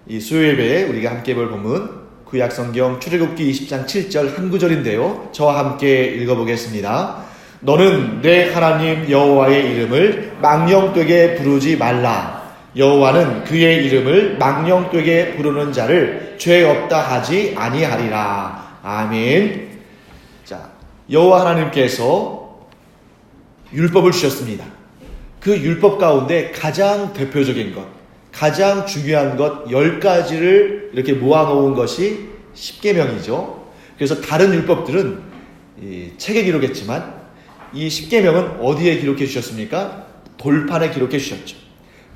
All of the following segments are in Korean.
이 수요 예배에 우리가 함께 볼 본문 구약성경 출애굽기 20장 7절 한 구절인데요. 저와 함께 읽어보겠습니다. 너는 내 하나님 여호와의 이름을 망령되게 부르지 말라. 여호와는 그의 이름을 망령되게 부르는 자를 죄 없다 하지 아니하리라. 아멘. 자, 여호와 하나님께서 율법을 주셨습니다. 그 율법 가운데 가장 대표적인 것, 가장 중요한 것 10가지를 이렇게 모아놓은 것이 십계명이죠. 그래서 다른 율법들은 책에 기록했지만 이 십계명은 어디에 기록해 주셨습니까? 돌판에 기록해 주셨죠.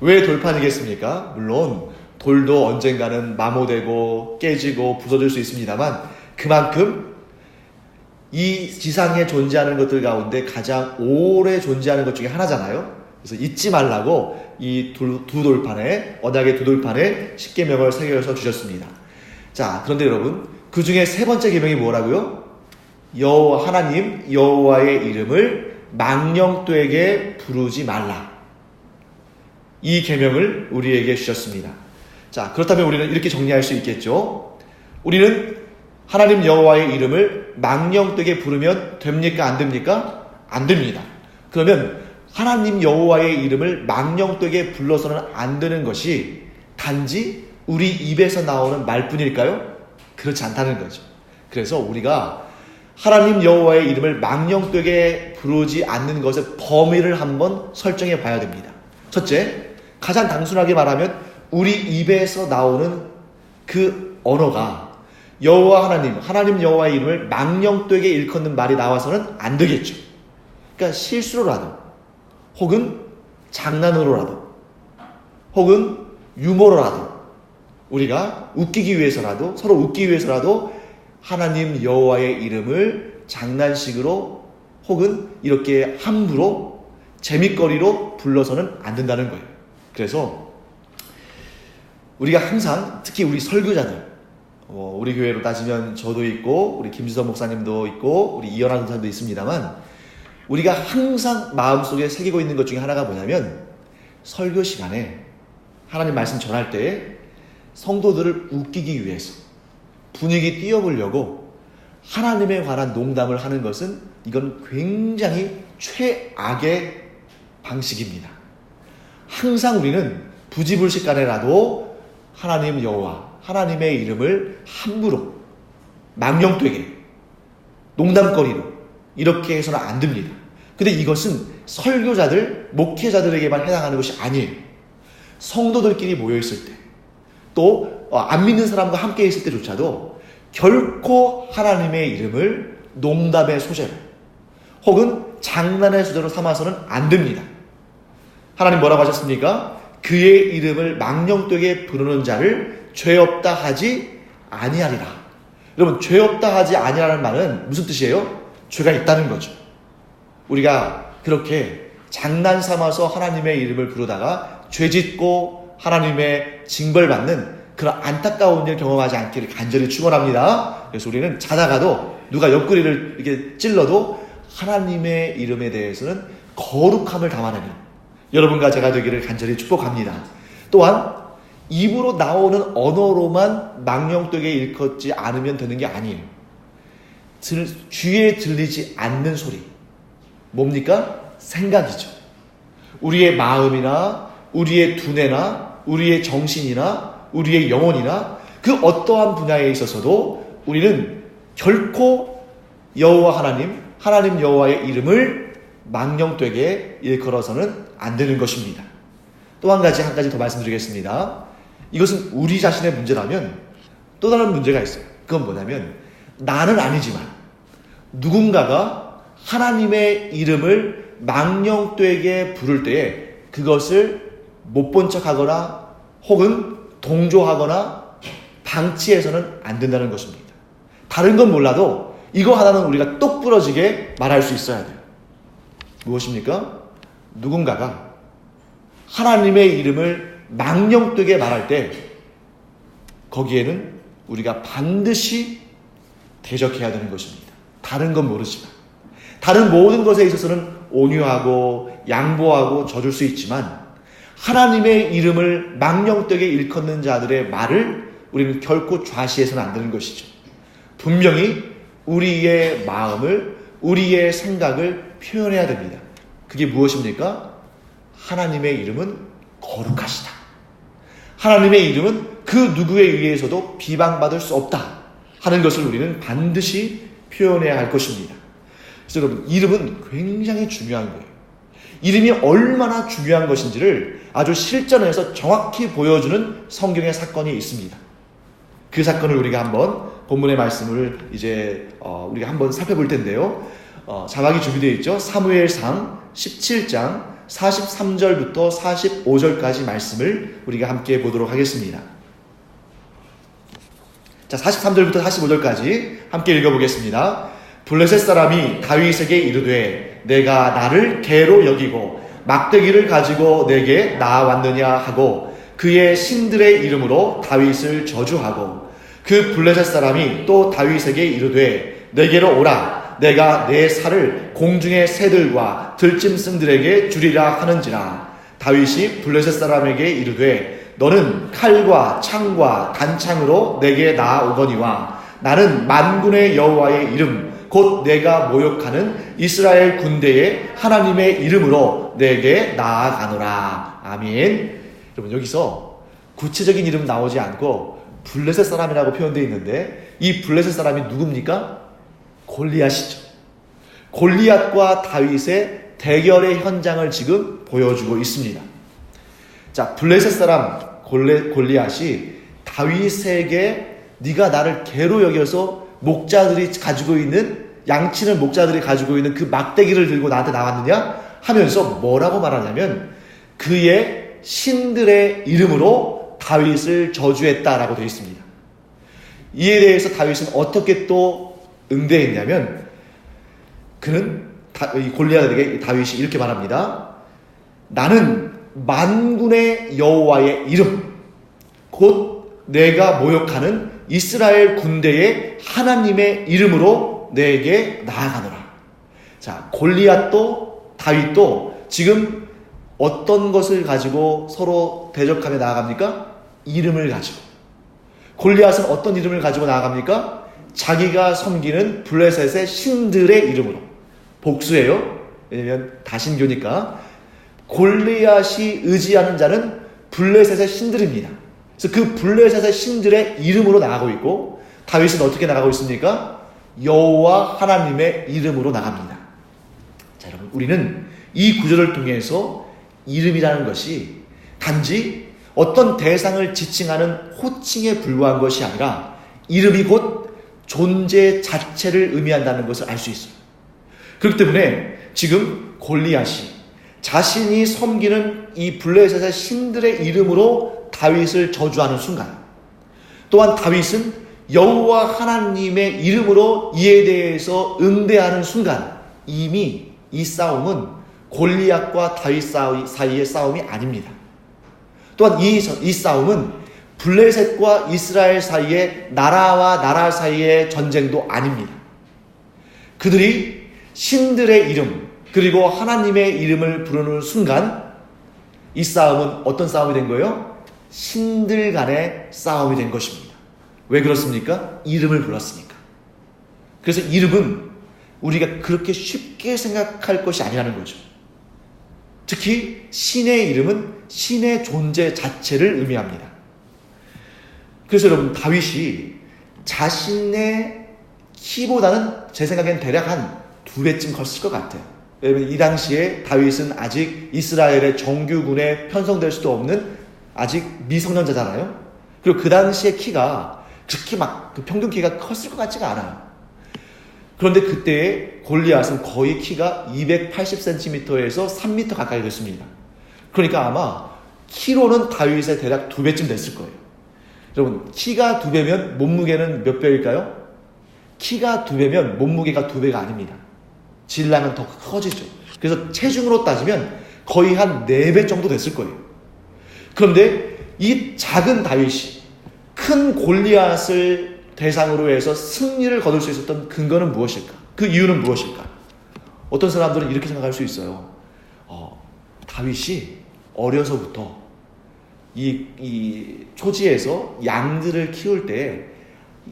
왜 돌판이겠습니까? 물론 돌도 언젠가는 마모되고 깨지고 부서질 수 있습니다만 그만큼 이 지상에 존재하는 것들 가운데 가장 오래 존재하는 것 중에 하나잖아요. 그래서 잊지 말라고 이 두 돌판에, 언약의 두 돌판에 십계명을 새겨서 주셨습니다. 자, 그런데 여러분, 그 중에 세 번째 계명이 뭐라고요? 여호와 하나님 여호와의 이름을 망령되게 부르지 말라. 이 계명을 우리에게 주셨습니다. 자, 그렇다면 우리는 이렇게 정리할 수 있겠죠. 우리는 하나님 여호와의 이름을 망령되게 부르면 됩니까? 안 됩니까? 안 됩니다. 그러면 하나님 여호와의 이름을 망령되게 불러서는 안 되는 것이 단지 우리 입에서 나오는 말뿐일까요? 그렇지 않다는 거죠. 그래서 우리가 하나님 여호와의 이름을 망령되게 부르지 않는 것의 범위를 한번 설정해 봐야 됩니다. 첫째, 가장 단순하게 말하면 우리 입에서 나오는 그 언어가 여호와 하나님 여호와의 이름을 망령되게 일컫는 말이 나와서는 안 되겠죠. 그러니까 실수로라도 혹은 장난으로라도 혹은 유머로라도 우리가 웃기기 위해서라도 서로 웃기 위해서라도 하나님 여호와의 이름을 장난식으로 혹은 이렇게 함부로 재밌거리로 불러서는 안 된다는 거예요. 그래서 우리가 항상 특히 우리 설교자들 우리 교회로 따지면 저도 있고 우리 김지선 목사님도 있고 우리 이현아 선생님도 있습니다만 우리가 항상 마음속에 새기고 있는 것 중에 하나가 뭐냐면 설교 시간에 하나님 말씀 전할 때에 성도들을 웃기기 위해서 분위기 띄워보려고 하나님에 관한 농담을 하는 것은 이건 굉장히 최악의 방식입니다. 항상 우리는 부지불식간에라도 하나님 여호와 하나님의 이름을 함부로 망령되게 농담거리로 이렇게 해서는 안 됩니다. 근데 이것은 설교자들, 목회자들에게만 해당하는 것이 아니에요. 성도들끼리 모여있을 때, 또 안 믿는 사람과 함께 있을 때조차도 결코 하나님의 이름을 농담의 소재로 혹은 장난의 소재로 삼아서는 안 됩니다. 하나님 뭐라고 하셨습니까? 그의 이름을 망령되게 부르는 자를 죄 없다 하지 아니하리라. 여러분, 죄 없다 하지 아니하라는 말은 무슨 뜻이에요? 죄가 있다는 거죠. 우리가 그렇게 장난 삼아서 하나님의 이름을 부르다가 죄짓고 하나님의 징벌받는 그런 안타까운 일 경험하지 않기를 간절히 축원합니다. 그래서 우리는 자다가도 누가 옆구리를 이렇게 찔러도 하나님의 이름에 대해서는 거룩함을 담아내는 여러분과 제가 되기를 간절히 축복합니다. 또한 입으로 나오는 언어로만 망령되게 일컫지 않으면 되는 게 아니에요. 귀에 들리지 않는 소리. 뭡니까? 생각이죠. 우리의 마음이나 우리의 두뇌나 우리의 정신이나 우리의 영혼이나 그 어떠한 분야에 있어서도 우리는 결코 여호와 하나님 여호와의 이름을 망령되게 일컬어서는 안 되는 것입니다. 또 한 가지 더 말씀드리겠습니다. 이것은 우리 자신의 문제라면 또 다른 문제가 있어요. 그건 뭐냐면 나는 아니지만 누군가가 하나님의 이름을 망령되게 부를 때에 그것을 못 본 척하거나 혹은 동조하거나 방치해서는 안 된다는 것입니다. 다른 건 몰라도 이거 하나는 우리가 똑부러지게 말할 수 있어야 돼요. 무엇입니까? 누군가가 하나님의 이름을 망령되게 말할 때 거기에는 우리가 반드시 대적해야 되는 것입니다. 다른 건 모르지만 다른 모든 것에 있어서는 온유하고 양보하고 져줄 수 있지만 하나님의 이름을 망령되게 일컫는 자들의 말을 우리는 결코 좌시해서는 안 되는 것이죠. 분명히 우리의 마음을, 우리의 생각을 표현해야 됩니다. 그게 무엇입니까? 하나님의 이름은 거룩하시다. 하나님의 이름은 그 누구에 의해서도 비방받을 수 없다 하는 것을 우리는 반드시 표현해야 할 것입니다. 그래서 여러분, 이름은 굉장히 중요한 거예요. 이름이 얼마나 중요한 것인지를 아주 실전에서 정확히 보여주는 성경의 사건이 있습니다. 그 사건을 우리가 한번 본문의 말씀을 우리가 한번 살펴볼 텐데요. 자막이 준비되어 있죠. 사무엘상 17장 43절부터 45절까지 말씀을 우리가 함께 보도록 하겠습니다. 자, 43절부터 45절까지 함께 읽어보겠습니다. 블레셋 사람이 다윗에게 이르되 내가 나를 개로 여기고 막대기를 가지고 내게 나아왔느냐 하고 그의 신들의 이름으로 다윗을 저주하고 그 블레셋 사람이 또 다윗에게 이르되 내게로 오라 내가 내 살을 공중의 새들과 들짐승들에게 주리라 하는지라. 다윗이 블레셋 사람에게 이르되 너는 칼과 창과 단창으로 내게 나아오거니와 나는 만군의 여호와의 이름 곧 내가 모욕하는 이스라엘 군대의 하나님의 이름으로 내게 나아가노라. 아멘. 여러분, 여기서 구체적인 이름 나오지 않고 블레셋 사람이라고 표현되어 있는데 이 블레셋 사람이 누굽니까? 골리앗이죠. 골리앗과 다윗의 대결의 현장을 지금 보여주고 있습니다. 자, 블레셋 사람 골리앗이 다윗에게 네가 나를 개로 여겨서 목자들이 가지고 있는 양치는 목자들이 가지고 있는 그 막대기를 들고 나한테 나왔느냐 하면서 뭐라고 말하냐면 그의 신들의 이름으로 다윗을 저주했다라고 되어 있습니다. 이에 대해서 다윗은 어떻게 또 응대했냐면 그는 골리앗에게 다윗이 이렇게 말합니다. 나는 만군의 여호와의 이름 곧 내가 모욕하는 이스라엘 군대의 하나님의 이름으로 내게 나아가노라. 자, 골리앗도 다윗도 지금 어떤 것을 가지고 서로 대적하며 나아갑니까? 이름을 가지고. 골리앗은 어떤 이름을 가지고 나아갑니까? 자기가 섬기는 블레셋의 신들의 이름으로. 복수예요. 왜냐면 다신교니까. 골리앗이 의지하는 자는 블레셋의 신들입니다. 그래서 그 블레셋의 신들의 이름으로 나가고 있고 다윗은 어떻게 나가고 있습니까? 여호와 하나님의 이름으로 나갑니다. 자, 여러분, 우리는 이 구절을 통해서 이름이라는 것이 단지 어떤 대상을 지칭하는 호칭에 불과한 것이 아니라 이름이 곧 존재 자체를 의미한다는 것을 알 수 있어요. 그렇기 때문에 지금 골리앗이 자신이 섬기는 이 블레셋의 신들의 이름으로 다윗을 저주하는 순간, 또한 다윗은 여호와 하나님의 이름으로 이에 대해서 응대하는 순간 이미 이 싸움은 골리앗과 다윗 사이의 싸움이 아닙니다. 또한 이 싸움은 블레셋과 이스라엘 사이의 나라와 나라 사이의 전쟁도 아닙니다. 그들이 신들의 이름 그리고 하나님의 이름을 부르는 순간 이 싸움은 어떤 싸움이 된 거예요? 신들 간의 싸움이 된 것입니다. 왜 그렇습니까? 이름을 불렀으니까. 그래서 이름은 우리가 그렇게 쉽게 생각할 것이 아니라는 거죠. 특히 신의 이름은 신의 존재 자체를 의미합니다. 그래서 여러분, 다윗이 자신의 키보다는 제 생각엔 대략 한 2배쯤 컸을 것 같아요. 왜냐하면 이 당시에 다윗은 아직 이스라엘의 정규군에 편성될 수도 없는 아직 미성년자잖아요. 그리고 그 당시의 키가 그렇게 막 그 평균 키가 컸을 것 같지가 않아요. 그런데 그때의 골리앗은 거의 키가 280cm에서 3m 가까이 됐습니다. 그러니까 아마 키로는 다윗의 대략 2배쯤 됐을 거예요. 여러분, 키가 2배면 몸무게는 몇 배일까요? 키가 2배면 몸무게가 2배가 아닙니다. 질량은 더 커지죠. 그래서 체중으로 따지면 거의 한 4배 정도 됐을 거예요. 그런데 이 작은 다윗이 큰 골리앗을 대상으로 해서 승리를 거둘 수 있었던 근거는 무엇일까? 그 이유는 무엇일까? 어떤 사람들은 이렇게 생각할 수 있어요. 다윗이 어려서부터 이 초지에서 양들을 키울 때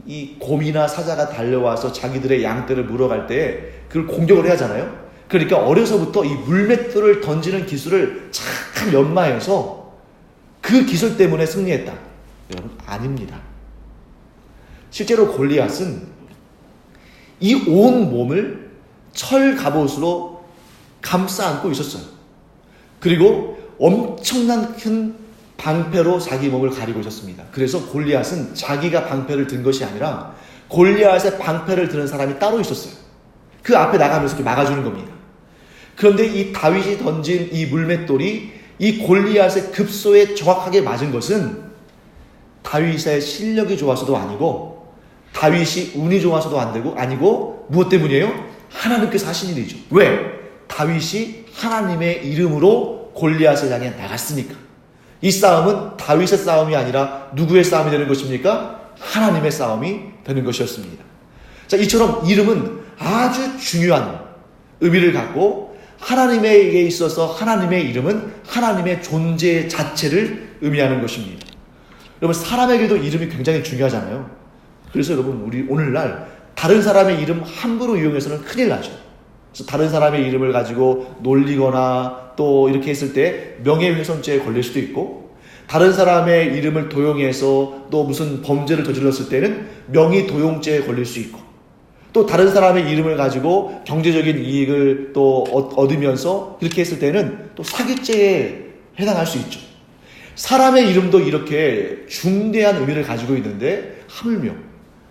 이 곰이나 사자가 달려와서 자기들의 양떼를 물어갈 때 그걸 공격을 해야 하잖아요. 그러니까 어려서부터 이 물맷돌을 던지는 기술을 참 연마해서 그 기술 때문에 승리했다. 여러분, 아닙니다. 실제로 골리앗은 이 온 몸을 철 갑옷으로 감싸 안고 있었어요. 그리고 엄청난 큰 방패로 자기 몸을 가리고 있었습니다. 그래서 골리앗은 자기가 방패를 든 것이 아니라 골리앗의 방패를 드는 사람이 따로 있었어요. 그 앞에 나가면서 이렇게 막아주는 겁니다. 그런데 이 다윗이 던진 이 물맷돌이 이 골리앗의 급소에 정확하게 맞은 것은 다윗의 실력이 좋아서도 아니고 다윗이 운이 좋아서도 아니고 무엇 때문이에요? 하나님께서 하신 일이죠. 왜? 다윗이 하나님의 이름으로 골리앗을 향해 나갔으니까. 이 싸움은 다윗의 싸움이 아니라 누구의 싸움이 되는 것입니까? 하나님의 싸움이 되는 것이었습니다. 자, 이처럼 이름은 아주 중요한 의미를 갖고 하나님에게 있어서 하나님의 이름은 하나님의 존재 자체를 의미하는 것입니다. 여러분, 사람에게도 이름이 굉장히 중요하잖아요. 그래서 여러분, 우리 오늘날 다른 사람의 이름 함부로 이용해서는 큰일 나죠. 그래서 다른 사람의 이름을 가지고 놀리거나 또 이렇게 했을 때 명예훼손죄에 걸릴 수도 있고, 다른 사람의 이름을 도용해서 또 무슨 범죄를 저질렀을 때는 명의도용죄에 걸릴 수 있고, 또 다른 사람의 이름을 가지고 경제적인 이익을 또 얻으면서 그렇게 했을 때는 또 사기죄에 해당할 수 있죠. 사람의 이름도 이렇게 중대한 의미를 가지고 있는데 하물며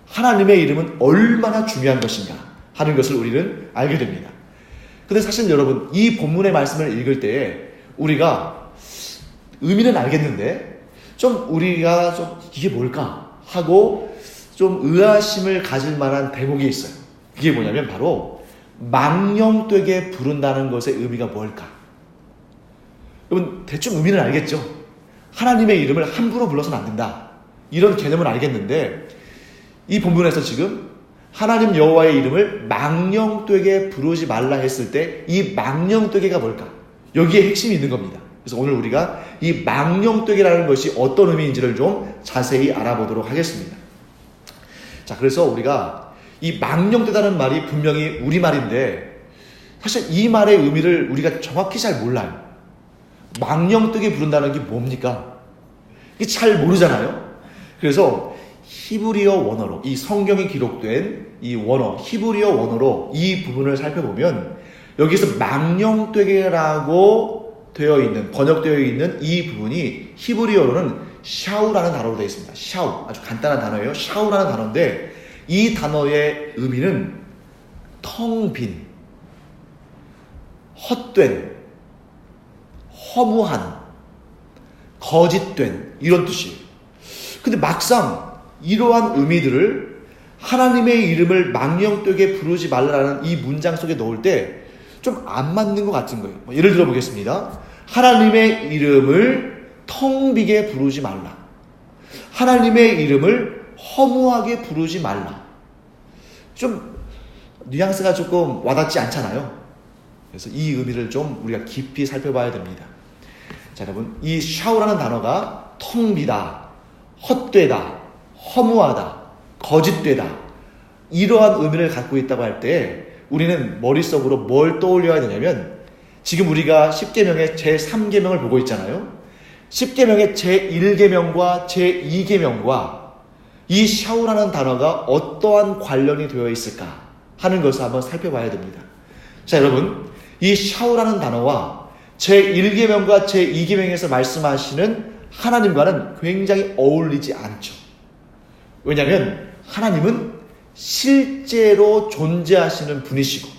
하나님의 이름은 얼마나 중요한 것인가 하는 것을 우리는 알게 됩니다. 근데 사실 여러분, 이 본문의 말씀을 읽을 때에 우리가 의미는 알겠는데 좀 우리가 좀 이게 뭘까 하고 좀 의아심을 가질 만한 대목이 있어요. 그게 뭐냐면 바로 망령되게 부른다는 것의 의미가 뭘까? 여러분, 대충 의미는 알겠죠? 하나님의 이름을 함부로 불러서는 안 된다, 이런 개념은 알겠는데 이 본문에서 지금 하나님 여호와의 이름을 망령되게 부르지 말라 했을 때 이 망령되게가 뭘까? 여기에 핵심이 있는 겁니다. 그래서 오늘 우리가 이 망령되게라는 것이 어떤 의미인지를 좀 자세히 알아보도록 하겠습니다. 자, 그래서 우리가 이 망령되다는 말이 분명히 우리말인데 사실 이 말의 의미를 우리가 정확히 잘 몰라요. 망령되게 부른다는 게 뭡니까? 이게 잘 모르잖아요. 그래서 히브리어 원어로, 이 성경에 기록된 이 원어, 히브리어 원어로 이 부분을 살펴보면 여기서 망령되게라고 되어 있는, 번역되어 있는 이 부분이 히브리어로는 샤우라는 단어로 되어 있습니다. 샤우, 아주 간단한 단어예요. 샤우라는 단어인데 이 단어의 의미는 텅 빈, 헛된, 허무한, 거짓된, 이런 뜻이에요. 근데 막상 이러한 의미들을 하나님의 이름을 망령되게 부르지 말라는 이 문장 속에 넣을 때 좀 안 맞는 것 같은 거예요. 예를 들어 보겠습니다. 하나님의 이름을 텅 비게 부르지 말라. 하나님의 이름을 허무하게 부르지 말라. 좀 뉘앙스가 조금 와닿지 않잖아요. 그래서 이 의미를 좀 우리가 깊이 살펴봐야 됩니다. 자, 여러분, 이 샤우라는 단어가 텅 비다, 헛되다, 허무하다, 거짓되다, 이러한 의미를 갖고 있다고 할 때 우리는 머릿속으로 뭘 떠올려야 되냐면 지금 우리가 10계명의 제3계명을 보고 있잖아요. 10계명의 제1계명과 제2계명과 이 샤우라는 단어가 어떠한 관련이 되어 있을까 하는 것을 한번 살펴봐야 됩니다. 자, 여러분, 이 샤우라는 단어와 제1계명과 제2계명에서 말씀하시는 하나님과는 굉장히 어울리지 않죠. 왜냐하면 하나님은 실제로 존재하시는 분이시고,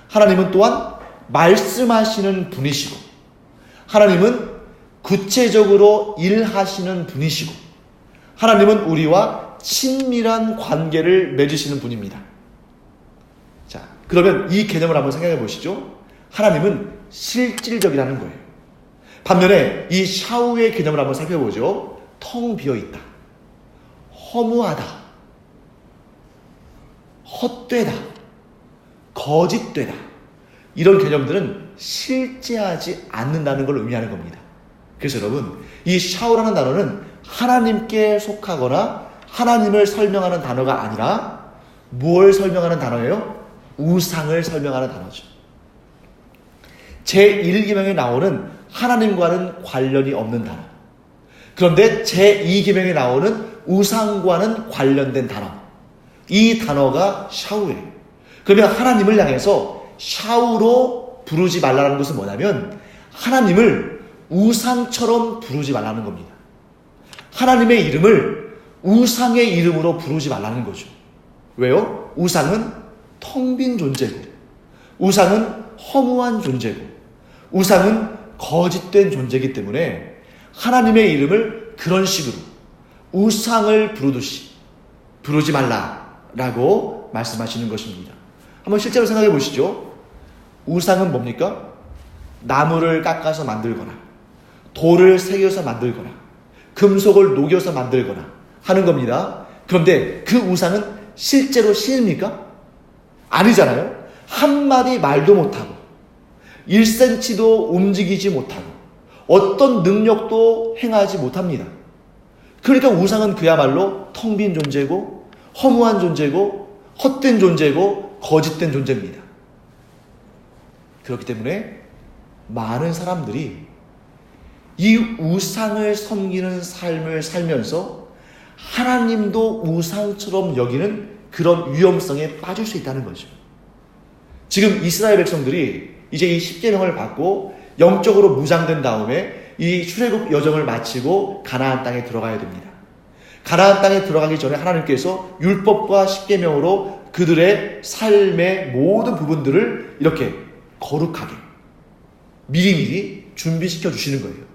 하나님은 또한 말씀하시는 분이시고, 하나님은 구체적으로 일하시는 분이시고, 하나님은 우리와 친밀한 관계를 맺으시는 분입니다. 자, 그러면 이 개념을 한번 생각해 보시죠. 하나님은 실질적이라는 거예요. 반면에 이 샤우의 개념을 한번 살펴보죠. 텅 비어있다, 허무하다, 헛되다, 거짓되다, 이런 개념들은 실제하지 않는다는 걸 의미하는 겁니다. 그래서 여러분, 이 샤우라는 단어는 하나님께 속하거나 하나님을 설명하는 단어가 아니라 뭘 설명하는 단어예요? 우상을 설명하는 단어죠. 제1계명에 나오는 하나님과는 관련이 없는 단어. 그런데 제2계명에 나오는 우상과는 관련된 단어. 이 단어가 샤우예요. 그러면 하나님을 향해서 샤우로 부르지 말라는 것은 뭐냐면 하나님을 우상처럼 부르지 말라는 겁니다. 하나님의 이름을 우상의 이름으로 부르지 말라는 거죠. 왜요? 우상은 텅 빈 존재고, 우상은 허무한 존재고, 우상은 거짓된 존재이기 때문에 하나님의 이름을 그런 식으로 우상을 부르듯이 부르지 말라라고 말씀하시는 것입니다. 한번 실제로 생각해 보시죠. 우상은 뭡니까? 나무를 깎아서 만들거나 돌을 새겨서 만들거나 금속을 녹여서 만들거나 하는 겁니다. 그런데 그 우상은 실제로 신입니까? 아니잖아요. 한마디 말도 못하고 1cm도 움직이지 못하고 어떤 능력도 행하지 못합니다. 그러니까 우상은 그야말로 텅 빈 존재고 허무한 존재고 헛된 존재고 거짓된 존재입니다. 그렇기 때문에 많은 사람들이 이 우상을 섬기는 삶을 살면서 하나님도 우상처럼 여기는 그런 위험성에 빠질 수 있다는 거죠. 지금 이스라엘 백성들이 이제 이 십계명을 받고 영적으로 무장된 다음에 이 출애굽 여정을 마치고 가나안 땅에 들어가야 됩니다. 가나안 땅에 들어가기 전에 하나님께서 율법과 십계명으로 그들의 삶의 모든 부분들을 이렇게 거룩하게 미리미리 준비시켜 주시는 거예요.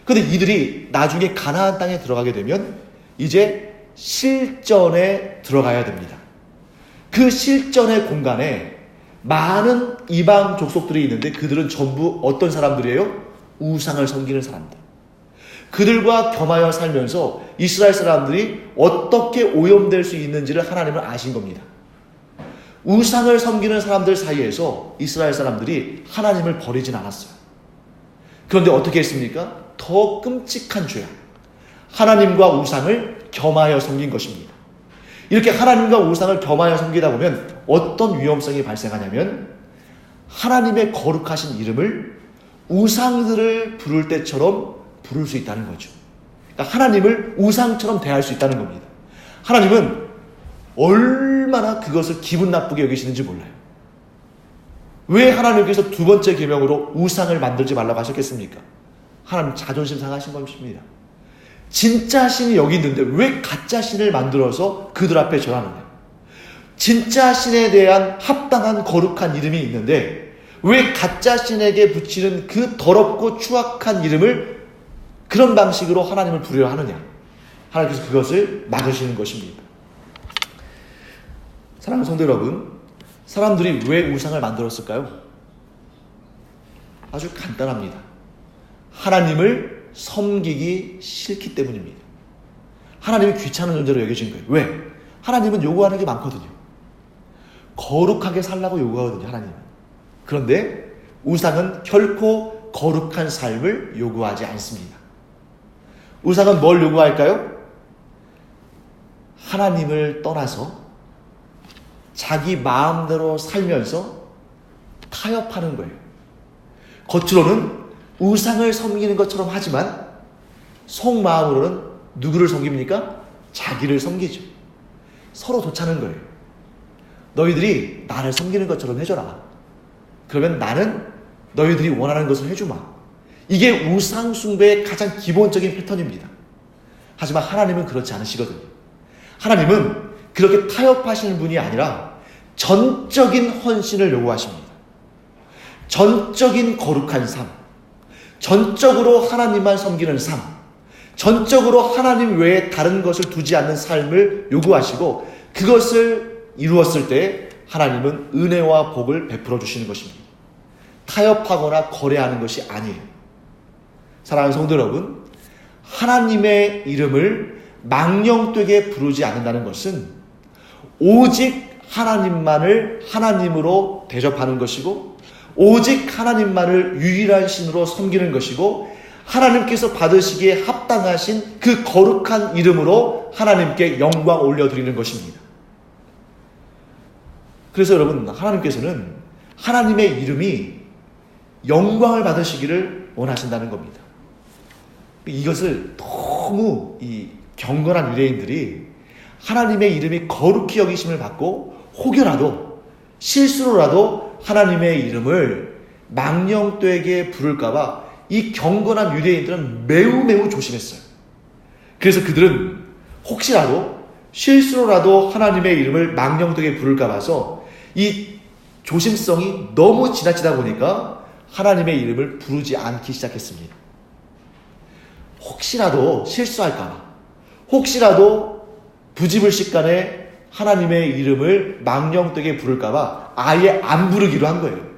그런데 이들이 나중에 가나안 땅에 들어가게 되면 이제 실전에 들어가야 됩니다. 그 실전의 공간에 많은 이방 족속들이 있는데 그들은 전부 어떤 사람들이에요? 우상을 섬기는 사람들. 그들과 겸하여 살면서 이스라엘 사람들이 어떻게 오염될 수 있는지를 하나님은 아신 겁니다. 우상을 섬기는 사람들 사이에서 이스라엘 사람들이 하나님을 버리진 않았어요. 그런데 어떻게 했습니까? 더 끔찍한 죄악. 하나님과 우상을 겸하여 섬긴 것입니다. 이렇게 하나님과 우상을 겸하여 섬기다 보면 어떤 위험성이 발생하냐면 하나님의 거룩하신 이름을 우상들을 부를 때처럼 부를 수 있다는 거죠. 그러니까 하나님을 우상처럼 대할 수 있다는 겁니다. 하나님은 얼마나 그것을 기분 나쁘게 여기시는지 몰라요. 왜 하나님께서 두 번째 계명으로 우상을 만들지 말라고 하셨겠습니까? 하나님 자존심 상하신 것입니다. 진짜 신이 여기 있는데 왜 가짜 신을 만들어서 그들 앞에 절하느냐? 진짜 신에 대한 합당한 거룩한 이름이 있는데 왜 가짜 신에게 붙이는 그 더럽고 추악한 이름을 그런 방식으로 하나님을 부르려 하느냐? 하나님께서 그것을 막으시는 것입니다. 사랑하는 성도 여러분, 사람들이 왜 우상을 만들었을까요? 아주 간단합니다. 하나님을 섬기기 싫기 때문입니다. 하나님이 귀찮은 존재로 여겨진 거예요. 왜? 하나님은 요구하는 게 많거든요. 거룩하게 살라고 요구하거든요, 하나님은. 그런데 우상은 결코 거룩한 삶을 요구하지 않습니다. 우상은 뭘 요구할까요? 하나님을 떠나서 자기 마음대로 살면서 타협하는 거예요. 겉으로는 우상을 섬기는 것처럼 하지만 속마음으로는 누구를 섬깁니까? 자기를 섬기죠. 서로 좋자는 거예요. 너희들이 나를 섬기는 것처럼 해줘라. 그러면 나는 너희들이 원하는 것을 해주마. 이게 우상 숭배의 가장 기본적인 패턴입니다. 하지만 하나님은 그렇지 않으시거든요. 하나님은 그렇게 타협하시는 분이 아니라 전적인 헌신을 요구하십니다. 전적인 거룩한 삶, 전적으로 하나님만 섬기는 삶, 전적으로 하나님 외에 다른 것을 두지 않는 삶을 요구하시고 그것을 이루었을 때 하나님은 은혜와 복을 베풀어 주시는 것입니다. 타협하거나 거래하는 것이 아니에요. 사랑하는 성도 여러분, 하나님의 이름을 망령되게 부르지 않는다는 것은 오직 하나님만을 하나님으로 대접하는 것이고 오직 하나님만을 유일한 신으로 섬기는 것이고 하나님께서 받으시기에 합당하신 그 거룩한 이름으로 하나님께 영광 올려드리는 것입니다. 그래서 여러분, 하나님께서는 하나님의 이름이 영광을 받으시기를 원하신다는 겁니다. 이것을 너무 이 경건한 유대인들이 하나님의 이름이 거룩히 여기심을 받고 혹여라도 실수로라도 하나님의 이름을 망령되게 부를까봐 이 경건한 유대인들은 매우 조심했어요. 그래서 그들은 혹시라도 실수로라도 하나님의 이름을 망령되게 부를까 봐서 이 조심성이 너무 지나치다 보니까 하나님의 이름을 부르지 않기 시작했습니다. 혹시라도 실수할까 봐, 혹시라도 부지불식간에 하나님의 이름을 망령되게 부를까 봐 아예 안 부르기로 한 거예요.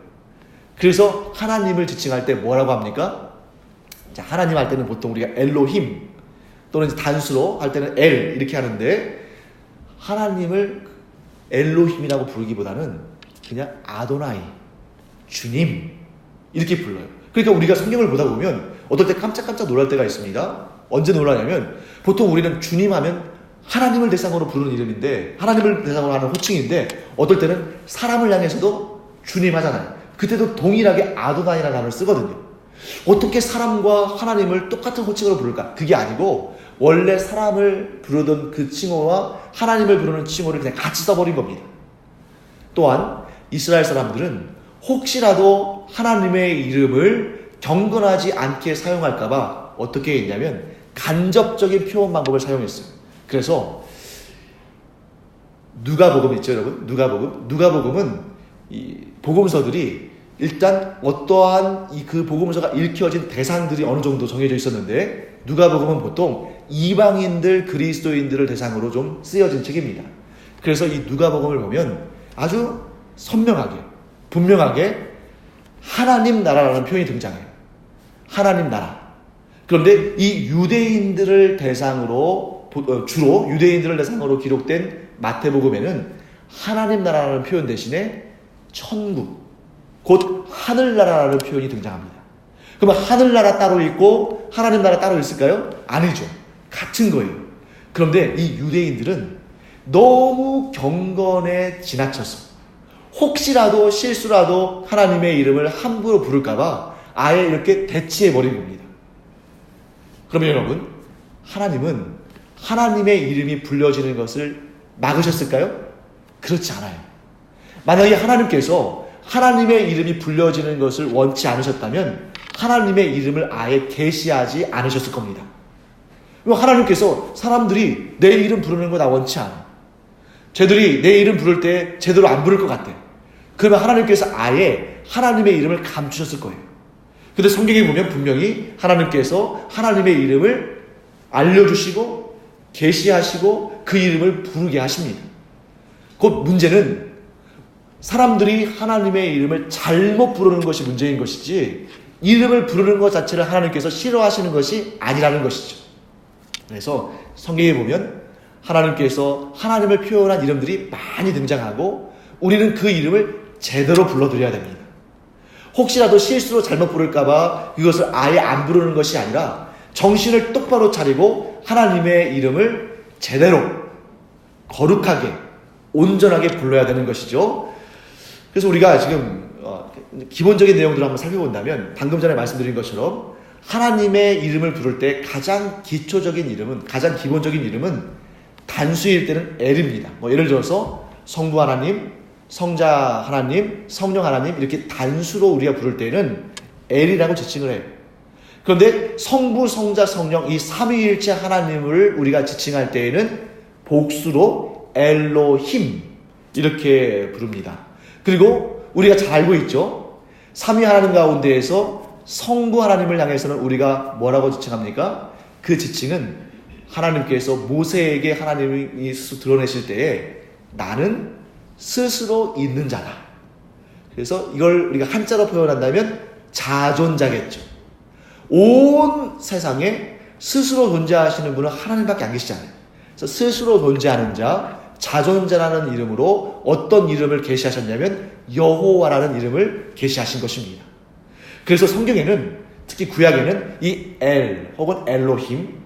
그래서 하나님을 지칭할 때 뭐라고 합니까? 자, 하나님 할 때는 보통 우리가 엘로힘 또는 단수로 할 때는 엘 이렇게 하는데, 하나님을 엘로힘이라고 부르기보다는 그냥 아도나이, 주님 이렇게 불러요. 그러니까 우리가 성경을 보다 보면 어떨 때 깜짝깜짝 놀랄 때가 있습니다. 언제 놀라냐면, 보통 우리는 주님 하면 하나님을 대상으로 부르는 이름인데, 하나님을 대상으로 하는 호칭인데, 어떨 때는 사람을 향해서도 주님 하잖아요. 그때도 동일하게 아도나이라는 단어를 쓰거든요. 어떻게 사람과 하나님을 똑같은 호칭으로 부를까? 그게 아니고 원래 사람을 부르던 그 칭호와 하나님을 부르는 칭호를 그냥 같이 써버린 겁니다. 또한 이스라엘 사람들은 혹시라도 하나님의 이름을 경건하지 않게 사용할까봐 어떻게 했냐면 간접적인 표현 방법을 사용했어요. 그래서 누가복음 있죠, 여러분? 누가복음은 이 복음서들이 일단 어떠한 그 복음서가 읽혀진 대상들이 어느 정도 정해져 있었는데, 누가복음은 보통 이방인들, 그리스도인들을 대상으로 좀 쓰여진 책입니다. 그래서 이 누가복음을 보면 아주 선명하게, 분명하게 하나님 나라라는 표현이 등장해요. 하나님 나라. 그런데 이 유대인들을 대상으로, 주로 유대인들을 대상으로 기록된 마태복음에는 하나님 나라라는 표현 대신에 천국, 곧 하늘나라라는 표현이 등장합니다. 그러면 하늘나라 따로 있고 하나님 나라 따로 있을까요? 아니죠. 같은 거예요. 그런데 이 유대인들은 너무 경건에 지나쳐서 혹시라도 실수라도 하나님의 이름을 함부로 부를까봐 아예 이렇게 대치해버린 겁니다. 그러면 여러분, 하나님은 하나님의 이름이 불려지는 것을 막으셨을까요? 그렇지 않아요. 만약에 하나님께서 하나님의 이름이 불려지는 것을 원치 않으셨다면 하나님의 이름을 아예 계시하지 않으셨을 겁니다. 하나님께서 사람들이 내 이름 부르는 거 나 원치 않아, 쟤들이 내 이름 부를 때 제대로 안 부를 것 같아, 그러면 하나님께서 아예 하나님의 이름을 감추셨을 거예요. 근데 성경에 보면 분명히 하나님께서 하나님의 이름을 알려주시고 계시하시고 그 이름을 부르게 하십니다. 곧 문제는 사람들이 하나님의 이름을 잘못 부르는 것이 문제인 것이지, 이름을 부르는 것 자체를 하나님께서 싫어하시는 것이 아니라는 것이죠. 그래서 성경에 보면 하나님께서 하나님을 표현한 이름들이 많이 등장하고 우리는 그 이름을 제대로 불러드려야 됩니다. 혹시라도 실수로 잘못 부를까봐 이것을 아예 안 부르는 것이 아니라 정신을 똑바로 차리고 하나님의 이름을 제대로 거룩하게 온전하게 불러야 되는 것이죠. 그래서 우리가 지금 기본적인 내용들을 한번 살펴본다면, 방금 전에 말씀드린 것처럼 하나님의 이름을 부를 때 가장 기초적인 이름은, 가장 기본적인 이름은 단수일 때는 엘입니다. 예를 들어서 성부 하나님, 성자 하나님, 성령 하나님 이렇게 단수로 우리가 부를 때는 엘이라고 지칭을 해요. 그런데 성부, 성자, 성령 이 삼위일체 하나님을 우리가 지칭할 때에는 복수로 엘로힘 이렇게 부릅니다. 그리고 우리가 잘 알고 있죠. 삼위 하나님 가운데에서 성부 하나님을 향해서는 우리가 뭐라고 지칭합니까? 그 지칭은 하나님께서 모세에게 하나님이 스스로 드러내실 때에 나는 스스로 있는 자다. 그래서 이걸 우리가 한자로 표현한다면 자존자겠죠. 온 세상에 스스로 존재하시는 분은 하나님밖에 안 계시잖아요. 그래서 스스로 존재하는 자, 자존자라는 이름으로 어떤 이름을 계시하셨냐면 여호와라는 이름을 계시하신 것입니다. 그래서 성경에는 특히 구약에는 이 엘 혹은 엘로힘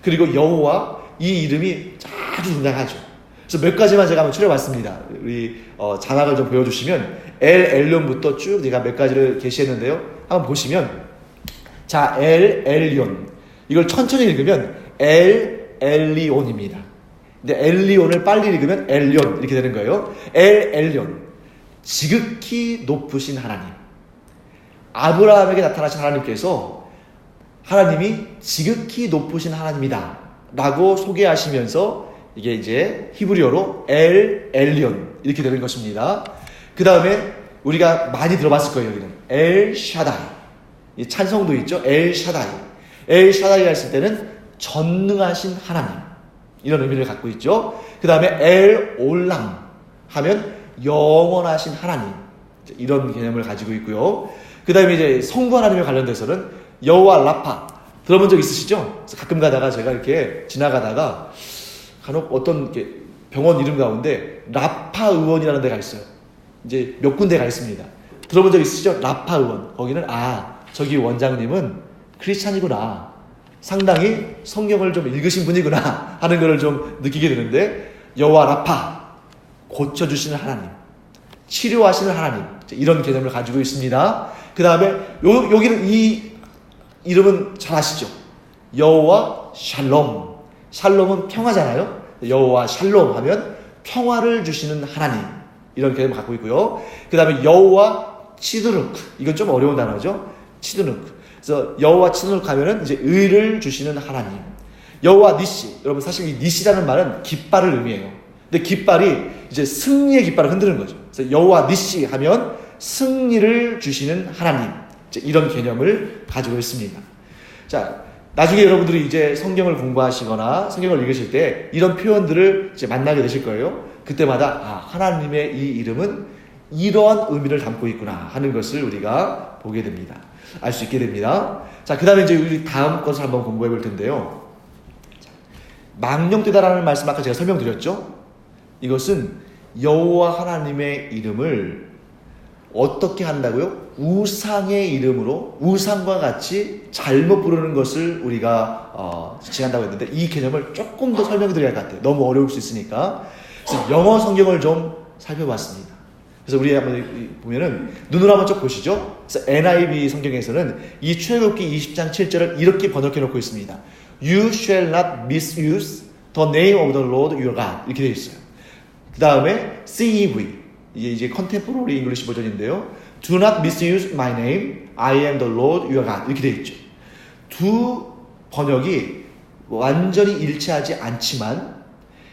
그리고 여호와 이 이름이 자주 등장하죠. 그래서 몇 가지만 제가 한번 추려봤습니다. 우리 자막을 좀 보여주시면 엘론부터 쭉 제가 몇 가지를 게시했는데요. 한번 보시면 자 엘리온 이걸 천천히 읽으면 엘리온입니다. 근데 엘리온을 빨리 읽으면 엘리온 이렇게 되는 거예요. 엘리온 지극히 높으신 하나님. 아브라함에게 나타나신 하나님께서 하나님이 지극히 높으신 하나님이다 라고 소개하시면서 이게 이제 히브리어로 엘리온 이렇게 되는 것입니다. 그 다음에 우리가 많이 들어봤을 거예요. 여기는 엘샤다이 찬송도 있죠. 엘샤다이 했을 때는 전능하신 하나님 이런 의미를 갖고 있죠. 그 다음에 엘올람 하면 영원하신 하나님 이런 개념을 가지고 있고요. 그 다음에 이제 성부 하나님에 관련돼서는 여호와 라파 들어본 적 있으시죠? 그래서 가끔 가다가 제가 이렇게 지나가다가 간혹 어떤 병원 이름 가운데 라파 의원이라는 데가 있어요. 이제 몇 군데가 있습니다. 들어본 적 있으시죠? 라파 의원. 거기는 저기 원장님은 크리스찬이구나. 상당히 성경을 좀 읽으신 분이구나 하는 것을 좀 느끼게 되는데 여호와 라파 고쳐주시는 하나님, 치료하시는 하나님 이런 개념을 가지고 있습니다. 그 다음에 여기는 이 이름은 잘 아시죠? 여호와 샬롬. 샬롬은 평화잖아요. 여호와 샬롬 하면 평화를 주시는 하나님 이런 개념을 갖고 있고요. 그 다음에 여호와 치드룩 이건 좀 어려운 단어죠. 치드룩. 그래서 여호와 치드룩 하면은 이제 의를 주시는 하나님. 여호와 니시. 여러분 사실 이 니시라는 말은 깃발을 의미해요. 근데 깃발이 이제 승리의 깃발을 흔드는 거죠. 그래서 여호와 니시 하면 승리를 주시는 하나님. 이런 개념을 가지고 있습니다. 자, 나중에 여러분들이 이제 성경을 공부하시거나 성경을 읽으실 때 이런 표현들을 이제 만나게 되실 거예요. 그때마다 하나님의 이 이름은 이러한 의미를 담고 있구나 하는 것을 우리가 보게 됩니다. 알 수 있게 됩니다. 자, 그 다음에 이제 우리 다음 것을 한번 공부해 볼 텐데요. 망령되다라는 말씀 아까 제가 설명드렸죠. 이것은 여호와 하나님의 이름을 어떻게 한다고요? 우상의 이름으로 우상과 같이 잘못 부르는 것을 우리가 지칭한다고 했는데 이 개념을 조금 더 설명드려야 할 것 같아요. 너무 어려울 수 있으니까. 그래서 영어 성경을 좀 살펴봤습니다. 그래서 우리 한번 보면은 눈으로 한번 쭉 보시죠. 그래서 NIV 성경에서는 이 출애굽기 20장 7절을 이렇게 번역해 놓고 있습니다. You shall not misuse the name of the Lord your God 이렇게 되어 있어요. 그 다음에 CEV 이게 컨템포러리 잉글리시 버전인데요. Do not misuse my name. I am the Lord your God. 이렇게 되어 있죠. 두 번역이 완전히 일치하지 않지만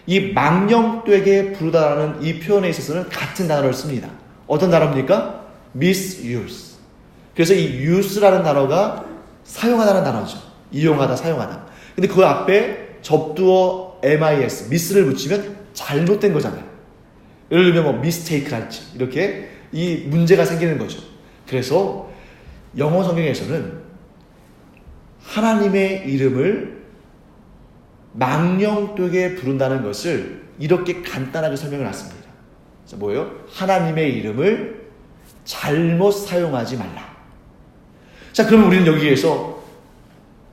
이 망령되게 부르다라는 이 표현에 있어서는 같은 단어를 씁니다. 어떤 단어입니까? misuse. 그래서 이 use라는 단어가 사용하다는 단어죠. 이용하다, 사용하다. 근데 그 앞에 접두어 mis, mis를 붙이면 잘못된 거잖아요. 예를 들면 mistake랄지 이렇게 이 문제가 생기는 거죠. 그래서 영어 성경에서는 하나님의 이름을 망령되게 부른다는 것을 이렇게 간단하게 설명을 놨습니다. 그래서 뭐예요? 하나님의 이름을 잘못 사용하지 말라. 자, 그러면 우리는 여기에서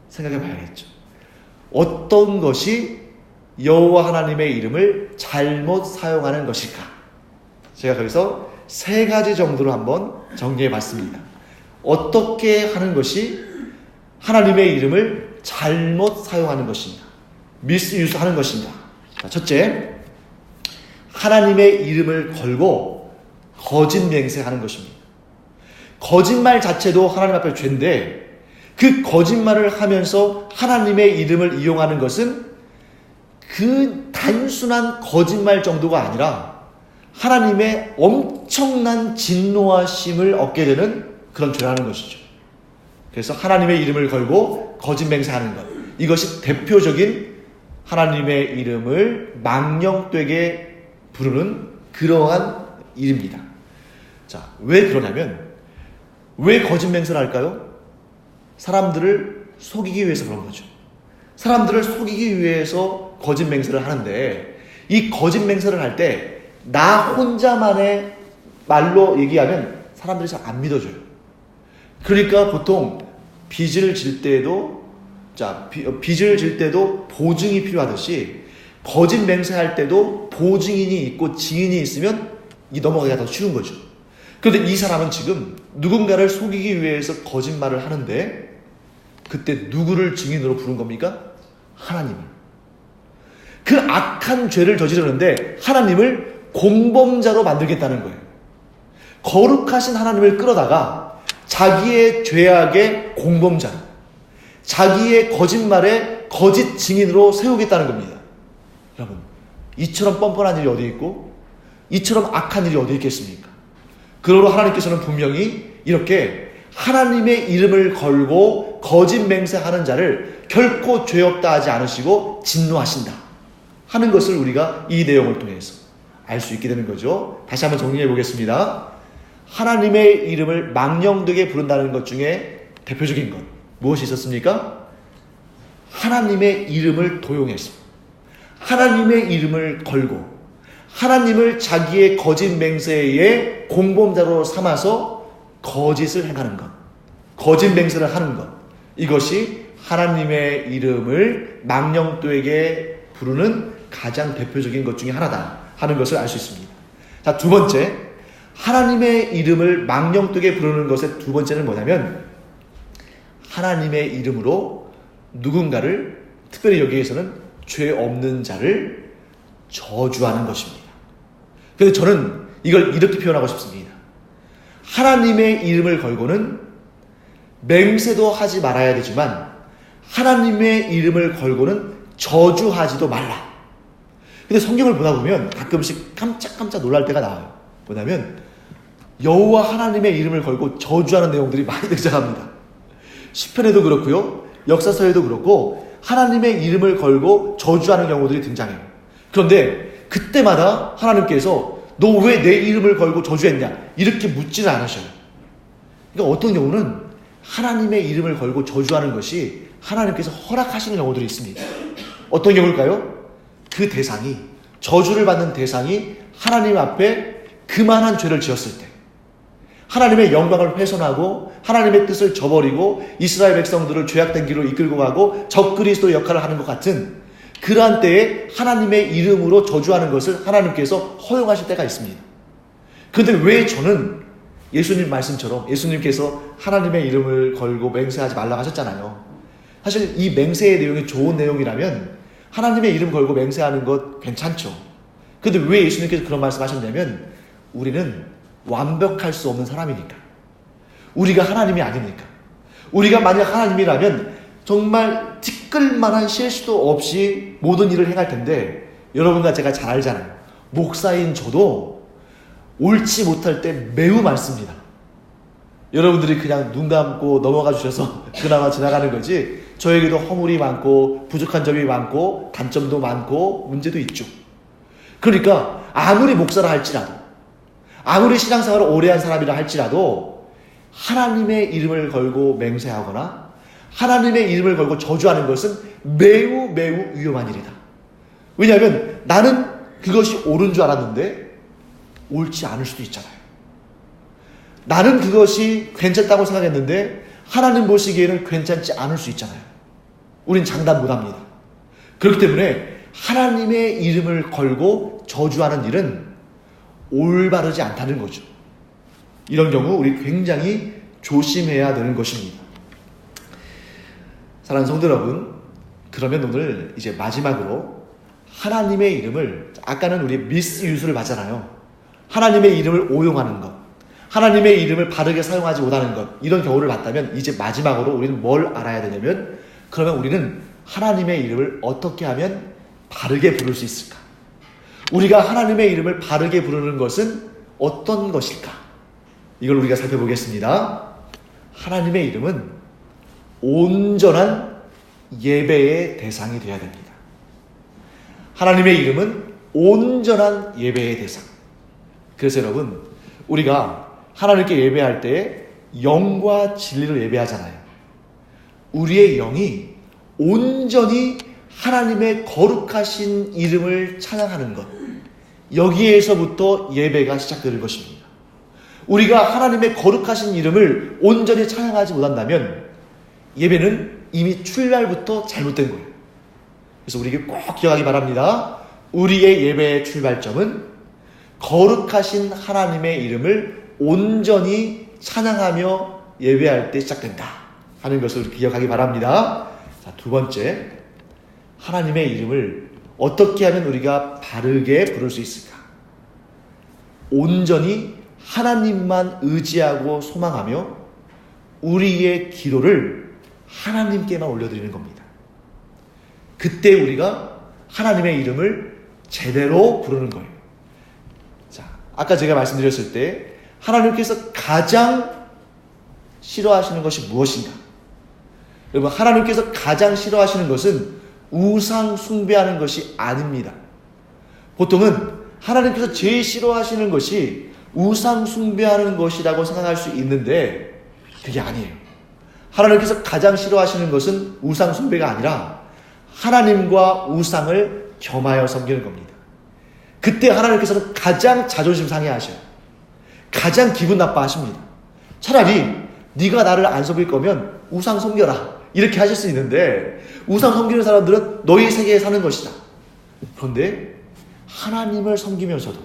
생각해 봐야겠죠. 어떤 것이 여호와 하나님의 이름을 잘못 사용하는 것일까? 제가 거기서 세 가지 정도로 한번 정리해 봤습니다. 어떻게 하는 것이 하나님의 이름을 잘못 사용하는 것인가? 미스유스 하는 것인가? 자, 첫째, 하나님의 이름을 걸고 거짓 맹세하는 것입니다. 거짓말 자체도 하나님 앞에 죄인데 그 거짓말을 하면서 하나님의 이름을 이용하는 것은 그 단순한 거짓말 정도가 아니라 하나님의 엄청난 진노하심을 얻게 되는 그런 죄라는 것이죠. 그래서 하나님의 이름을 걸고 거짓 맹세하는 것. 이것이 대표적인 하나님의 이름을 망령되게 부르는 그러한 일입니다. 자, 왜 그러냐면 왜 거짓 맹세를 할까요? 사람들을 속이기 위해서 그런 거죠. 사람들을 속이기 위해서 거짓 맹세를 하는데 이 거짓 맹세를 할 때 나 혼자만의 말로 얘기하면 사람들이 잘 안 믿어줘요. 그러니까 보통 빚을 질 때도 빚을 질 때도 보증이 필요하듯이 거짓 맹세할 때도 보증인이 있고 증인이 있으면 이 넘어가기가 더 쉬운 거죠. 그런데 이 사람은 지금 누군가를 속이기 위해서 거짓말을 하는데 그때 누구를 증인으로 부른 겁니까? 하나님을. 그 악한 죄를 저지르는데 하나님을 공범자로 만들겠다는 거예요. 거룩하신 하나님을 끌어다가 자기의 죄악의 공범자로, 자기의 거짓말의 거짓 증인으로 세우겠다는 겁니다. 여러분, 이처럼 뻔뻔한 일이 어디 있고 이처럼 악한 일이 어디 있겠습니까? 그러므로 하나님께서는 분명히 이렇게 하나님의 이름을 걸고 거짓 맹세하는 자를 결코 죄 없다 하지 않으시고 진노하신다 하는 것을 우리가 이 내용을 통해서 알 수 있게 되는 거죠. 다시 한번 정리해 보겠습니다. 하나님의 이름을 망령되게 부른다는 것 중에 대표적인 것 무엇이 있었습니까? 하나님의 이름을 도용해서 하나님의 이름을 걸고 하나님을 자기의 거짓 맹세의 공범자로 삼아서 거짓을 행하는 것, 거짓 맹세를 하는 것, 이것이 하나님의 이름을 망령되게 부르는 가장 대표적인 것 중에 하나다 하는 것을 알 수 있습니다. 자, 두 번째, 하나님의 이름을 망령되게 부르는 것의 두 번째는 뭐냐면 하나님의 이름으로 누군가를, 특별히 여기에서는 죄 없는 자를 저주하는 것입니다. 그래서 저는 이걸 이렇게 표현하고 싶습니다. 하나님의 이름을 걸고는 맹세도 하지 말아야 되지만 하나님의 이름을 걸고는 저주하지도 말라. 근데 성경을 보다 보면 가끔씩 깜짝깜짝 놀랄 때가 나와요. 뭐냐면 여호와 하나님의 이름을 걸고 저주하는 내용들이 많이 등장합니다. 시편에도 그렇고요, 역사서에도 그렇고 하나님의 이름을 걸고 저주하는 경우들이 등장해요. 그런데 그때마다 하나님께서 너 왜 내 이름을 걸고 저주했냐 이렇게 묻지는 않으셔요. 그러니까 어떤 경우는 하나님의 이름을 걸고 저주하는 것이 하나님께서 허락하시는 경우들이 있습니다. 어떤 경우일까요? 그 대상이, 저주를 받는 대상이 하나님 앞에 그만한 죄를 지었을 때, 하나님의 영광을 훼손하고 하나님의 뜻을 저버리고 이스라엘 백성들을 죄악된 길로 이끌고 가고 적그리스도 역할을 하는 것 같은 그러한 때에 하나님의 이름으로 저주하는 것을 하나님께서 허용하실 때가 있습니다. 그런데 왜 저는 예수님 말씀처럼, 예수님께서 하나님의 이름을 걸고 맹세하지 말라고 하셨잖아요. 사실 이 맹세의 내용이 좋은 내용이라면 하나님의 이름 걸고 맹세하는 것 괜찮죠. 그런데 왜 예수님께서 그런 말씀하셨냐면 우리는 완벽할 수 없는 사람이니까, 우리가 하나님이 아니니까. 우리가 만약 하나님이라면 정말 티끌만한 실수도 없이 모든 일을 행할 텐데, 여러분과 제가 잘 알잖아요. 목사인 저도 옳지 못할 때 매우 많습니다. 여러분들이 그냥 눈 감고 넘어가 주셔서 그나마 지나가는 거지, 저에게도 허물이 많고 부족한 점이 많고 단점도 많고 문제도 있죠. 그러니까 아무리 목사라 할지라도, 아무리 신앙생활을 오래 한 사람이라 할지라도 하나님의 이름을 걸고 맹세하거나 하나님의 이름을 걸고 저주하는 것은 매우 매우 위험한 일이다. 왜냐하면 나는 그것이 옳은 줄 알았는데 옳지 않을 수도 있잖아요. 나는 그것이 괜찮다고 생각했는데 하나님 보시기에는 괜찮지 않을 수 있잖아요. 우린 장담 못합니다. 그렇기 때문에 하나님의 이름을 걸고 저주하는 일은 올바르지 않다는 거죠. 이런 경우 우리 굉장히 조심해야 되는 것입니다. 사랑하는 성도 여러분, 그러면 오늘 이제 마지막으로 하나님의 이름을, 아까는 우리 미스유스를 봤잖아요. 하나님의 이름을 오용하는 것, 하나님의 이름을 바르게 사용하지 못하는 것, 이런 경우를 봤다면 이제 마지막으로 우리는 뭘 알아야 되냐면, 그러면 우리는 하나님의 이름을 어떻게 하면 바르게 부를 수 있을까? 우리가 하나님의 이름을 바르게 부르는 것은 어떤 것일까? 이걸 우리가 살펴보겠습니다. 하나님의 이름은 온전한 예배의 대상이 되어야 됩니다. 하나님의 이름은 온전한 예배의 대상. 그래서 여러분, 우리가 하나님께 예배할 때 영과 진리로 예배하잖아요. 우리의 영이 온전히 하나님의 거룩하신 이름을 찬양하는 것, 여기에서부터 예배가 시작될 것입니다. 우리가 하나님의 거룩하신 이름을 온전히 찬양하지 못한다면 예배는 이미 출발부터 잘못된 거예요. 그래서 우리에게 꼭 기억하기 바랍니다. 우리의 예배의 출발점은 거룩하신 하나님의 이름을 온전히 찬양하며 예배할 때 시작된다 하는 것을 기억하기 바랍니다. 자, 두 번째, 하나님의 이름을 어떻게 하면 우리가 바르게 부를 수 있을까? 온전히 하나님만 의지하고 소망하며 우리의 기도를 하나님께만 올려드리는 겁니다. 그때 우리가 하나님의 이름을 제대로 부르는 거예요. 자, 아까 제가 말씀드렸을 때 하나님께서 가장 싫어하시는 것이 무엇인가? 여러분, 하나님께서 가장 싫어하시는 것은 우상 숭배하는 것이 아닙니다. 보통은 하나님께서 제일 싫어하시는 것이 우상 숭배하는 것이라고 생각할 수 있는데 그게 아니에요. 하나님께서 가장 싫어하시는 것은 우상 숭배가 아니라 하나님과 우상을 겸하여 섬기는 겁니다. 그때 하나님께서는 가장 자존심 상해하셔요. 가장 기분 나빠하십니다. 차라리 네가 나를 안 섬길 거면 우상 섬겨라 이렇게 하실 수 있는데 우상 섬기는 사람들은 너희 세계에 사는 것이다. 그런데 하나님을 섬기면서도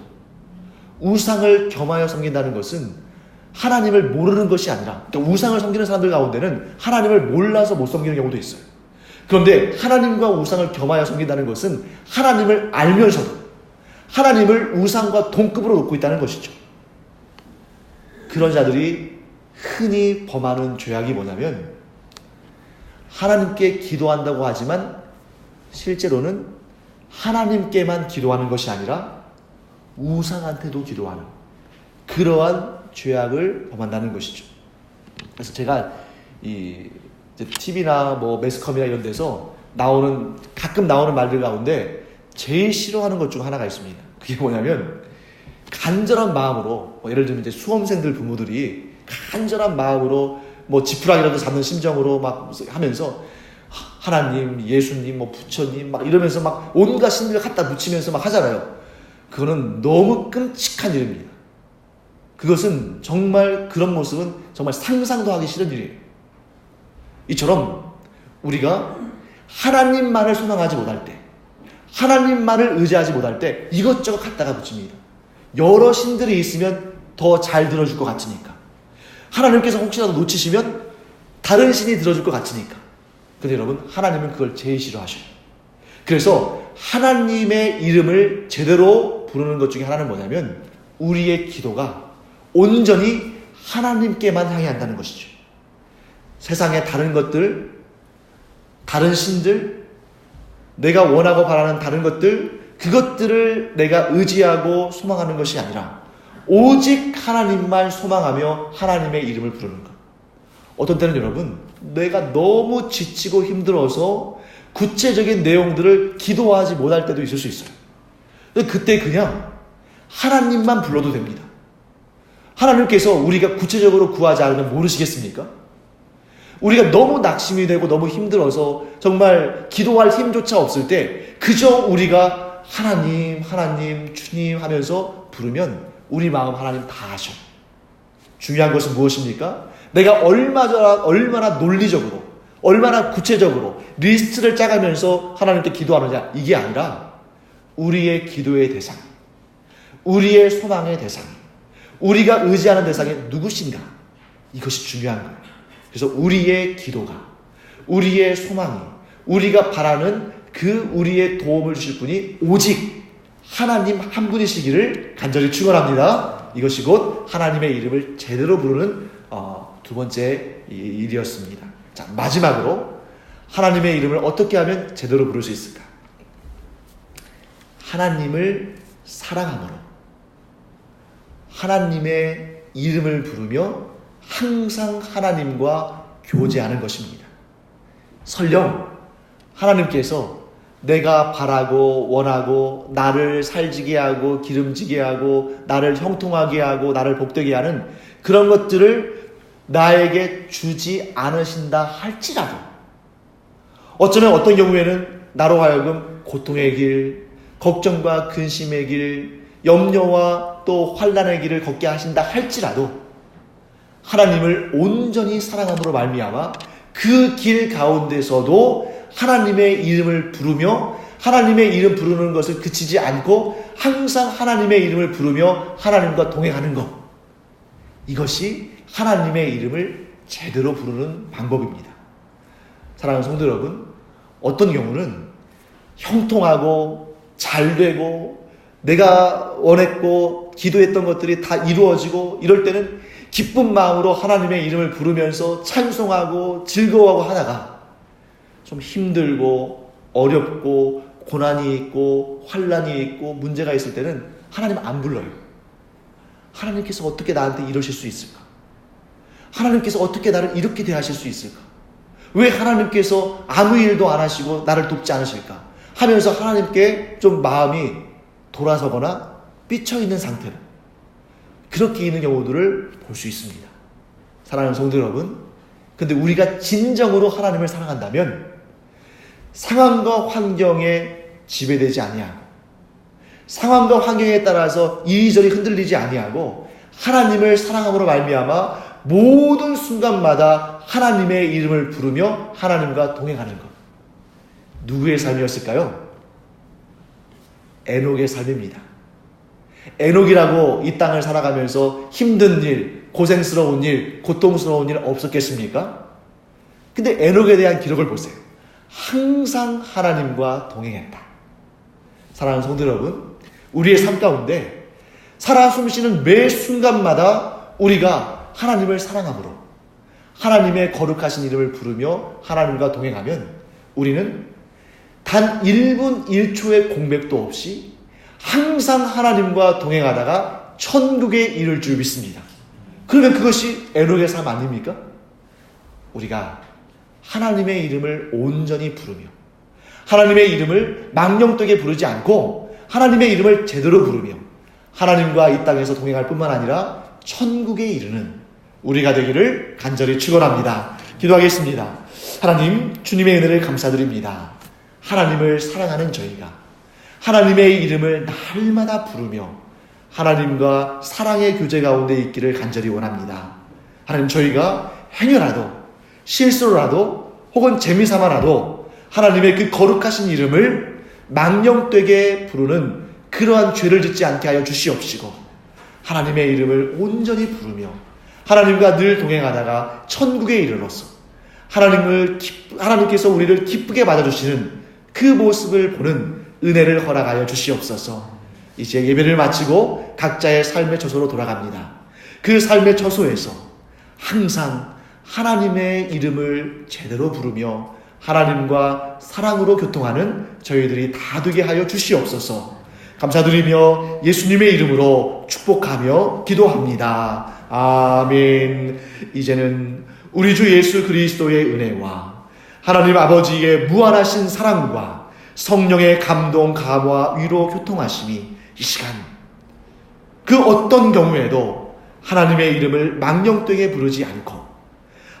우상을 겸하여 섬긴다는 것은 하나님을 모르는 것이 아니라, 그러니까 우상을 섬기는 사람들 가운데는 하나님을 몰라서 못 섬기는 경우도 있어요. 그런데 하나님과 우상을 겸하여 섬긴다는 것은 하나님을 알면서도 하나님을 우상과 동급으로 놓고 있다는 것이죠. 그런 자들이 흔히 범하는 죄악이 뭐냐면 하나님께 기도한다고 하지만 실제로는 하나님께만 기도하는 것이 아니라 우상한테도 기도하는 그러한 죄악을 범한다는 것이죠. 그래서 제가 이 TV나 뭐 매스컴이나 이런 데서 가끔 나오는 말들 가운데 제일 싫어하는 것 중 하나가 있습니다. 그게 뭐냐면 간절한 마음으로, 예를 들면 이제 수험생들 부모들이 간절한 마음으로 뭐 지푸라기라도 잡는 심정으로 막 하면서 하나님, 예수님, 뭐 부처님 막 이러면서 막 온갖 신들을 갖다 붙이면서 막 하잖아요. 그거는 너무 끔찍한 일입니다. 그것은 정말 그런 모습은 정말 상상도 하기 싫은 일이에요. 이처럼 우리가 하나님만을 소망하지 못할 때, 하나님만을 의지하지 못할 때 이것저것 갖다가 붙입니다. 여러 신들이 있으면 더 잘 들어줄 것 같으니까. 하나님께서 혹시라도 놓치시면 다른 신이 들어줄 것 같으니까. 근데 여러분, 하나님은 그걸 제일 싫어하셔요. 그래서 하나님의 이름을 제대로 부르는 것 중에 하나는 뭐냐면 우리의 기도가 온전히 하나님께만 향해 한다는 것이죠. 세상의 다른 것들, 다른 신들, 내가 원하고 바라는 다른 것들, 그것들을 내가 의지하고 소망하는 것이 아니라 오직 하나님만 소망하며 하나님의 이름을 부르는 것. 어떤 때는 여러분, 내가 너무 지치고 힘들어서 구체적인 내용들을 기도하지 못할 때도 있을 수 있어요. 그때 그냥 하나님만 불러도 됩니다. 하나님께서 우리가 구체적으로 구하지 않으면 모르시겠습니까? 우리가 너무 낙심이 되고 너무 힘들어서 정말 기도할 힘조차 없을 때 그저 우리가 하나님, 하나님, 주님 하면서 부르면 우리 마음 하나님 다 아셔. 중요한 것은 무엇입니까? 내가 얼마나 논리적으로, 얼마나 구체적으로 리스트를 짜가면서 하나님께 기도하느냐, 이게 아니라 우리의 기도의 대상, 우리의 소망의 대상, 우리가 의지하는 대상이 누구신가, 이것이 중요한 거예요. 그래서 우리의 기도가, 우리의 소망이, 우리가 바라는 그 우리의 도움을 주실 분이 오직 하나님 한 분이시기를 간절히 축원합니다. 이것이 곧 하나님의 이름을 제대로 부르는 두 번째 일이었습니다. 자, 마지막으로 하나님의 이름을 어떻게 하면 제대로 부를 수 있을까? 하나님을 사랑함으로 하나님의 이름을 부르며 항상 하나님과 교제하는 것입니다. 설령 하나님께서 내가 바라고 원하고 나를 살지게 하고 기름지게 하고 나를 형통하게 하고 나를 복되게 하는 그런 것들을 나에게 주지 않으신다 할지라도 어쩌면 어떤 경우에는 나로 하여금 고통의 길, 걱정과 근심의 길, 염려와 또 환난의 길을 걷게 하신다 할지라도 하나님을 온전히 사랑함으로 말미암아 그 길 가운데서도 하나님의 이름을 부르며 하나님의 이름 부르는 것을 그치지 않고 항상 하나님의 이름을 부르며 하나님과 동행하는 것. 이것이 하나님의 이름을 제대로 부르는 방법입니다. 사랑하는 성도 여러분, 어떤 경우는 형통하고 잘되고 내가 원했고 기도했던 것들이 다 이루어지고 이럴 때는 기쁜 마음으로 하나님의 이름을 부르면서 찬송하고 즐거워하고 하다가 좀 힘들고 어렵고 고난이 있고 환난이 있고 문제가 있을 때는 하나님 안 불러요. 하나님께서 어떻게 나한테 이러실 수 있을까? 하나님께서 어떻게 나를 이렇게 대하실 수 있을까? 왜 하나님께서 아무 일도 안 하시고 나를 돕지 않으실까? 하면서 하나님께 좀 마음이 돌아서거나 삐쳐있는 상태로 그렇게 있는 경우들을 볼 수 있습니다. 사랑하는 성도 여러분, 근데 우리가 진정으로 하나님을 사랑한다면 상황과 환경에 지배되지 아니하고 상황과 환경에 따라서 이리저리 흔들리지 아니하고 하나님을 사랑함으로 말미암아 모든 순간마다 하나님의 이름을 부르며 하나님과 동행하는 것. 누구의 삶이었을까요? 에녹의 삶입니다. 에녹이라고 이 땅을 살아가면서 힘든 일, 고생스러운 일, 고통스러운 일 없었겠습니까? 근데 에녹에 대한 기록을 보세요. 항상 하나님과 동행했다. 사랑하는 성도 여러분, 우리의 삶 가운데 살아 숨쉬는 매 순간마다 우리가 하나님을 사랑함으로 하나님의 거룩하신 이름을 부르며 하나님과 동행하면 우리는 단 1분 1초의 공백도 없이 항상 하나님과 동행하다가 천국에 이를 줄 믿습니다. 그러면 그것이 에녹의 삶 아닙니까? 우리가 하나님의 이름을 온전히 부르며 하나님의 이름을 망령되게 부르지 않고 하나님의 이름을 제대로 부르며 하나님과 이 땅에서 동행할 뿐만 아니라 천국에 이르는 우리가 되기를 간절히 축원합니다. 기도하겠습니다. 하나님, 주님의 은혜를 감사드립니다. 하나님을 사랑하는 저희가 하나님의 이름을 날마다 부르며 하나님과 사랑의 교제 가운데 있기를 간절히 원합니다. 하나님, 저희가 행여라도 실수로라도 혹은 재미삼아라도 하나님의 그 거룩하신 이름을 망령되게 부르는 그러한 죄를 짓지 않게 하여 주시옵시고 하나님의 이름을 온전히 부르며 하나님과 늘 동행하다가 천국에 이르러서 하나님께서 우리를 기쁘게 맞아주시는 그 모습을 보는 은혜를 허락하여 주시옵소서. 이제 예배를 마치고 각자의 삶의 처소로 돌아갑니다. 그 삶의 처소에서 항상 하나님의 이름을 제대로 부르며 하나님과 사랑으로 교통하는 저희들이 다 되게 하여 주시옵소서. 감사드리며 예수님의 이름으로 축복하며 기도합니다. 아멘. 이제는 우리 주 예수 그리스도의 은혜와 하나님 아버지의 무한하신 사랑과 성령의 감동, 감화, 위로, 교통하심이 이 시간 그 어떤 경우에도 하나님의 이름을 망령되게 부르지 않고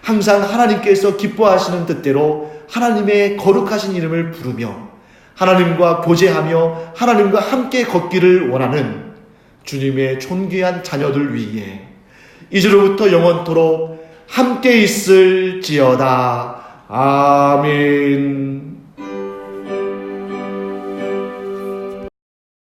항상 하나님께서 기뻐하시는 뜻대로 하나님의 거룩하신 이름을 부르며 하나님과 교제하며 하나님과 함께 걷기를 원하는 주님의 존귀한 자녀들 위에 이제로부터 영원토록 함께 있을지어다. 아멘.